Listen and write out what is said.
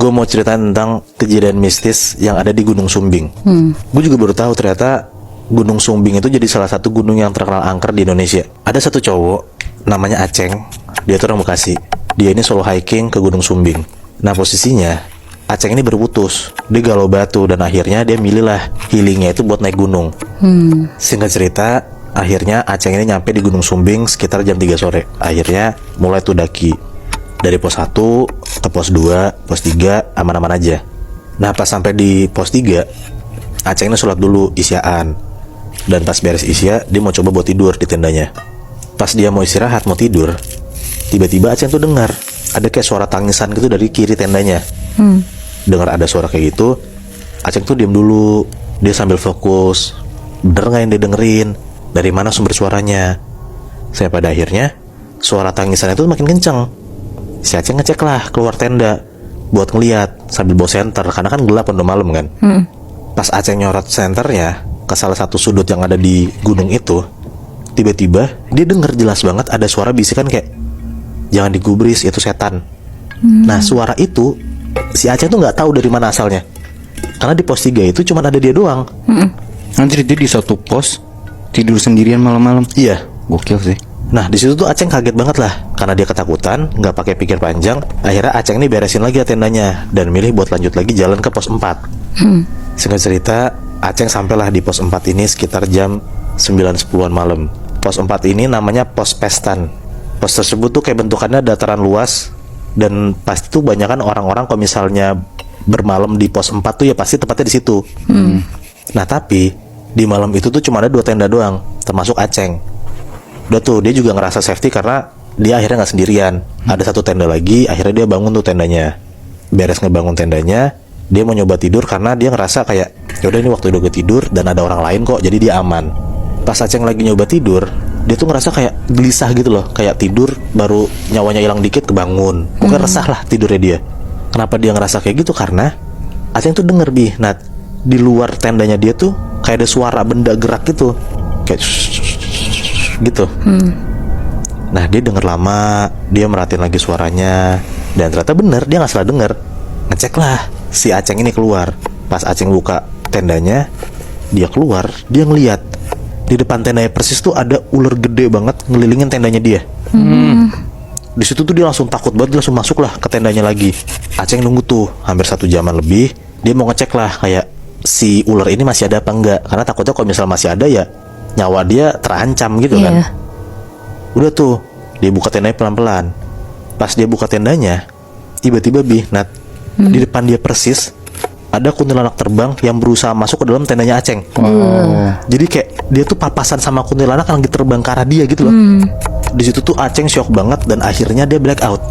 gue mau cerita tentang kejadian mistis yang ada di Gunung Sumbing. Gue juga baru tahu ternyata Gunung Sumbing itu jadi salah satu gunung yang terkenal angker di Indonesia. Ada satu cowok namanya Aceng, dia tuh orang Bekasi. Dia ini solo hiking ke Gunung Sumbing. Nah posisinya Aceng ini berputus, dia galau batu dan akhirnya dia milih lah healingnya itu buat naik gunung. Singkat cerita, akhirnya Aceng ini nyampe di Gunung Sumbing sekitar jam 3 sore. Akhirnya mulai tuh daki dari pos 1 ke pos 2, pos 3 aman-aman aja. Nah pas sampai di pos 3, Aceng ini sholat dulu isyaan. Dan pas beres isya, dia mau coba buat tidur di tendanya. Pas dia mau istirahat, mau tidur, tiba-tiba Aceng tuh dengar ada kayak suara tangisan gitu dari kiri tendanya. Dengar ada suara kayak gitu, Aceng tuh diam dulu. Dia sambil fokus, bener gak yang dia dengerin, dari mana sumber suaranya. Saya pada akhirnya suara tangisan itu makin kenceng. Si Aceng ngecek lah keluar tenda buat ngeliat sambil bawa senter, karena kan gelap udah malam kan. Pas Aceng nyorot senternya ke salah satu sudut yang ada di gunung itu, tiba-tiba dia denger jelas banget ada suara bisikan kayak, jangan digubris, itu setan. Nah suara itu si Aceng tuh nggak tahu dari mana asalnya, karena di pos 3 itu cuma ada dia doang. Anjir, dia di satu pos tidur sendirian malam-malam. Iya. Gokil sih. Nah di situ tuh Aceng kaget banget lah, karena dia ketakutan, nggak pakai pikir panjang. Akhirnya Aceng ini beresin lagi tendanya dan milih buat lanjut lagi jalan ke pos 4. Singkat cerita, Aceng sampailah di pos 4 ini sekitar jam 9-10an malam. Pos 4 ini namanya pos Pestan. Pos tersebut tuh kayak bentukannya dataran luas, dan pasti tuh banyak kan orang-orang kalau misalnya bermalam di pos 4 tuh ya pasti tempatnya di situ. Nah tapi di malam itu tuh cuma ada 2 tenda doang, termasuk Aceng. Udah tuh dia juga ngerasa safety karena dia akhirnya nggak sendirian. Ada 1 tenda lagi, akhirnya dia bangun tuh tendanya. Beres ngebangun tendanya, dia mau nyoba tidur karena dia ngerasa kayak, yaudah ini waktu udah gue tidur dan ada orang lain kok, jadi dia aman. Pas Aceng lagi nyoba tidur, dia tuh ngerasa kayak gelisah gitu loh, kayak tidur baru nyawanya hilang dikit kebangun. Pokoknya resah lah tidurnya dia. Kenapa dia ngerasa kayak gitu? Karena Aceng tuh denger Nat, di luar tendanya dia tuh kayak ada suara benda gerak gitu, kayak gitu. Nah dia denger lama, dia merhatiin lagi suaranya, dan ternyata bener, dia nggak salah denger. Ngecek lah, si Aceng ini keluar. Pas Aceng buka tendanya, dia keluar, dia ngeliat di depan tendanya persis tuh ada ular gede banget ngelilingin tendanya dia. Di situ tuh dia langsung takut banget, dia langsung masuk lah ke tendanya lagi. Aceng nunggu tuh hampir 1 jaman lebih. Dia mau ngecek lah kayak si ular ini masih ada apa enggak, karena takutnya kalau misal masih ada ya nyawa dia terancam gitu kan. Udah tuh dia buka tendanya pelan-pelan. Pas dia buka tendanya, tiba-tiba Nat, di depan dia persis ada kuntilanak terbang yang berusaha masuk ke dalam tendanya Aceng. Jadi kayak dia tuh papasan sama kuntilanak yang lagi terbang ke arah dia gitu loh. Di situ tuh Aceng shock banget dan akhirnya dia black out.